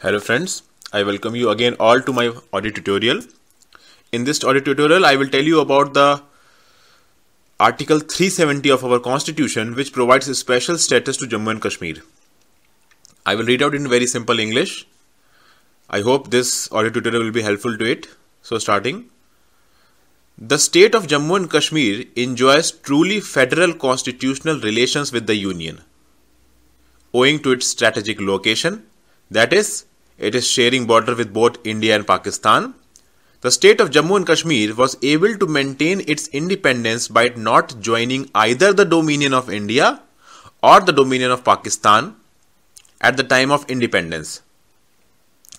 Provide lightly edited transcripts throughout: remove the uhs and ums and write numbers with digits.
Hello friends, I welcome you again all to my audio tutorial. In this audio tutorial, I will tell you about the Article 370 of our Constitution, which provides a special status to Jammu and Kashmir. I will read out in very simple English. I hope this audio tutorial will be helpful to it. So starting. The state of Jammu and Kashmir enjoys truly federal constitutional relations with the Union, owing to its strategic location, that is, it is sharing border with both India and Pakistan. The state of Jammu and Kashmir was able to maintain its independence by not joining either the dominion of India or the dominion of Pakistan at the time of independence.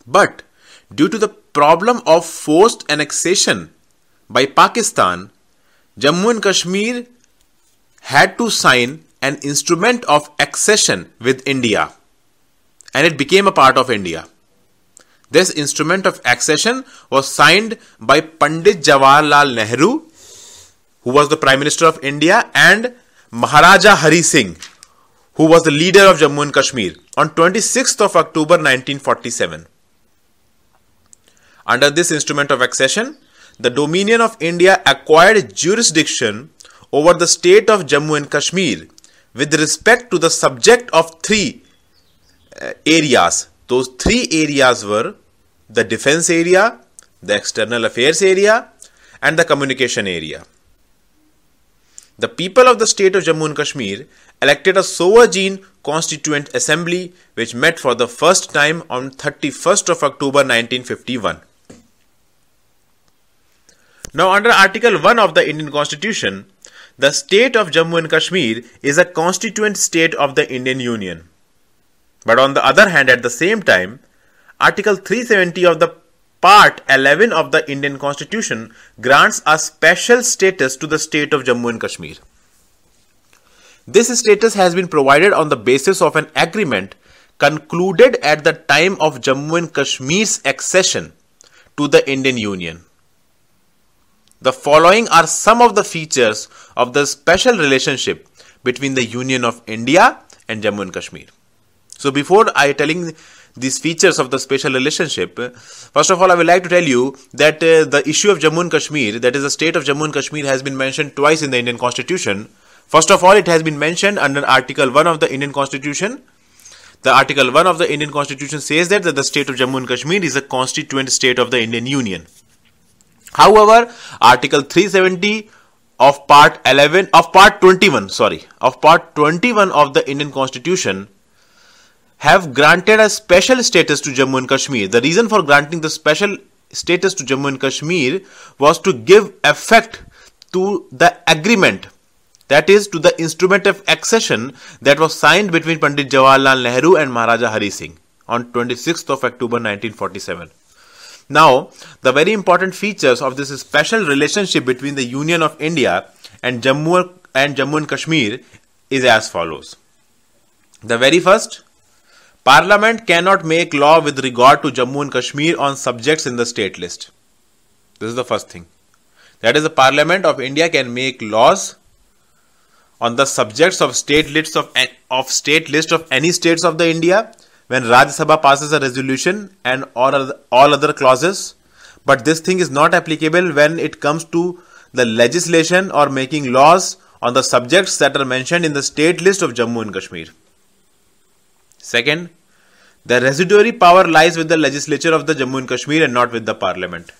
But due to the problem of forced annexation by Pakistan, Jammu and Kashmir had to sign an instrument of accession with India, and it became a part of India. This instrument of accession was signed by Pandit Jawaharlal Nehru, who was the Prime Minister of India, and Maharaja Hari Singh, who was the leader of Jammu and Kashmir, on 26th of October 1947. Under this instrument of accession, the Dominion of India acquired jurisdiction over the state of Jammu and Kashmir with respect to the subject of three areas. Those three areas were the defense area, the external affairs area, and the communication area. The people of the state of Jammu and Kashmir elected a sovereign constituent assembly which met for the first time on 31st of October 1951. Now, under Article 1 of the Indian Constitution, the state of Jammu and Kashmir is a constituent state of the Indian Union. But on the other hand, at the same time, Article 370 of the Part 11 of the Indian Constitution grants a special status to the state of Jammu and Kashmir. This status has been provided on the basis of an agreement concluded at the time of Jammu and Kashmir's accession to the Indian Union. The following are some of the features of the special relationship between the Union of India and Jammu and Kashmir. So before I telling these features of the special relationship, first of all I would like to tell you that the issue of Jammu and Kashmir, that is the state of Jammu and Kashmir, has been mentioned twice in the Indian Constitution. First of all, it has been mentioned under Article 1 of the Indian Constitution. The Article 1 of the Indian Constitution says that the state of Jammu and Kashmir is a constituent state of the Indian Union. However, Article 370 of Part 21 of Part 21 of the Indian Constitution have granted a special status to Jammu and Kashmir. The reason for granting the special status to Jammu and Kashmir was to give effect to the agreement, that is, to the instrument of accession that was signed between Pandit Jawaharlal Nehru and Maharaja Hari Singh on 26th of October 1947. Now, the very important features of this special relationship between the Union of India and Jammu and Kashmir is as follows. The very first, Parliament cannot make law with regard to Jammu and Kashmir on subjects in the state list. This is the first thing. That is, the Parliament of India can make laws on the subjects of state list of any states of the India when Rajya Sabha passes a resolution and all other clauses. But this thing is not applicable when it comes to the legislation or making laws on the subjects that are mentioned in the state list of Jammu and Kashmir. Second, the residuary power lies with the legislature of the Jammu and Kashmir and not with the Parliament.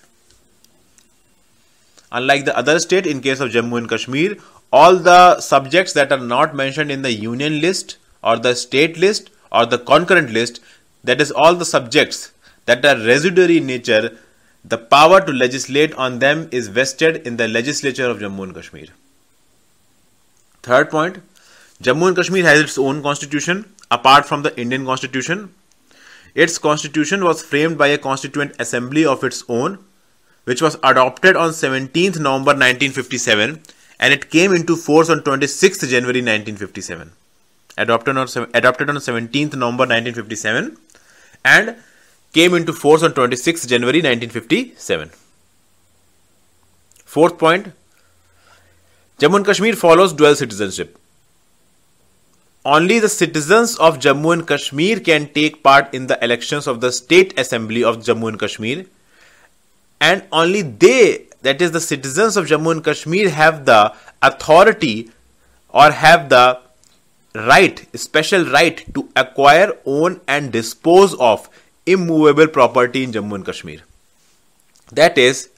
Unlike the other state, in case of Jammu and Kashmir, all the subjects that are not mentioned in the union list or the state list or the concurrent list, that is, all the subjects that are residuary in nature, the power to legislate on them is vested in the legislature of Jammu and Kashmir. Third point, Jammu and Kashmir has its own constitution apart from the Indian Constitution. Its constitution was framed by a constituent assembly of its own, which was adopted on 17th November 1957, and it came into force on 26th January 1957. Adopted on 17th November 1957 and came into force on 26th January 1957. Fourth point, Jammu and Kashmir follows dual citizenship. only the citizens of Jammu and Kashmir can take part in the elections of the State Assembly of Jammu and Kashmir, and only they, that is the citizens of Jammu and Kashmir, have the authority or have the right, special right to acquire, own and dispose of immovable property in Jammu and Kashmir. That is,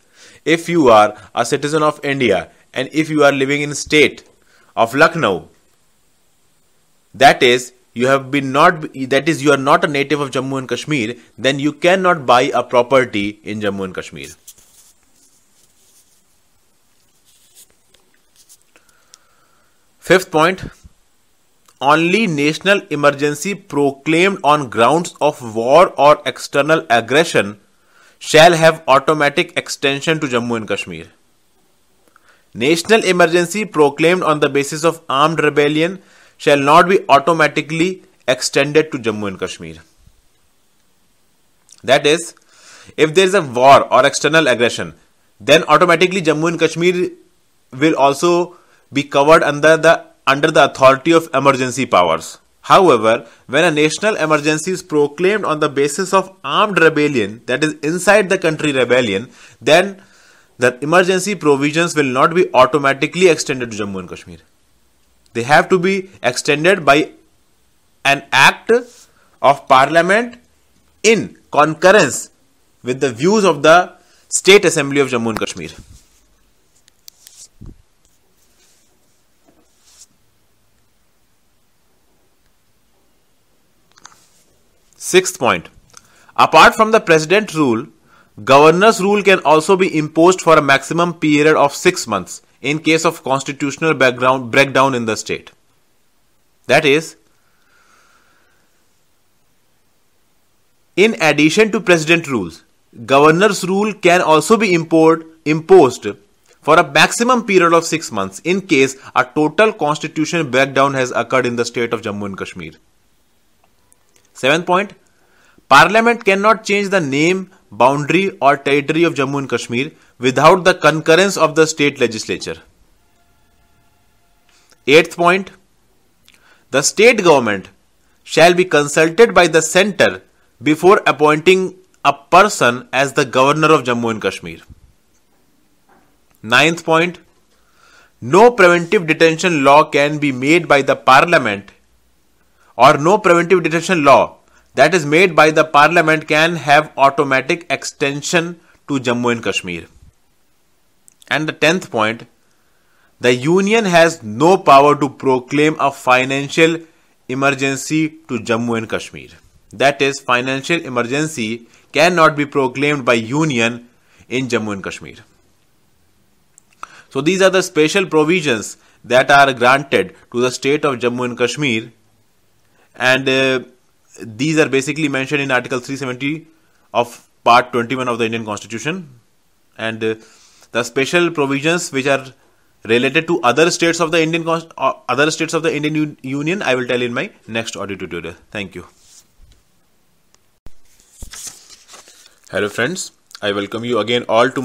if you are a citizen of India and if you are living in state of Lucknow, that is, you are not a native of Jammu and Kashmir, then you cannot buy a property in Jammu and Kashmir. Fifth point, only national emergency proclaimed on grounds of war or external aggression shall have automatic extension to Jammu and Kashmir. National emergency proclaimed on the basis of armed rebellion shall not be automatically extended to Jammu and Kashmir. That is, if there is a war or external aggression, then automatically Jammu and Kashmir will also be covered under the authority of emergency powers. However, when a national emergency is proclaimed on the basis of armed rebellion, that is inside the country rebellion, then the emergency provisions will not be automatically extended to Jammu and Kashmir. They have to be extended by an act of parliament in concurrence with the views of the State Assembly of Jammu and Kashmir. Sixth point, apart from the President rule, Governor's rule can also be imposed for a maximum period of 6 months in case of constitutional breakdown in the state. That is, in addition to President rules, Governor's rule can also be imposed for a maximum period of 6 months in case a total constitutional breakdown has occurred in the state of Jammu and Kashmir. Seventh point, Parliament cannot change the name, boundary or territory of Jammu and Kashmir without the concurrence of the state legislature. Eighth point, the state government shall be consulted by the centre before appointing a person as the governor of Jammu and Kashmir. Ninth point, no preventive detention law can be made by the Parliament, or no preventive detention law that is made by the Parliament can have automatic extension to Jammu and Kashmir. And the 10th point, the Union has no power to proclaim a financial emergency to Jammu and Kashmir. That is, financial emergency cannot be proclaimed by Union in Jammu and Kashmir. So these are the special provisions that are granted to the state of Jammu and Kashmir, and these are basically mentioned in Article 370 of Part 21 of the Indian Constitution, and the special provisions which are related to other states of the Indian Union I will tell in my next audio tutorial. Thank you. Hello friends, I welcome you again all to my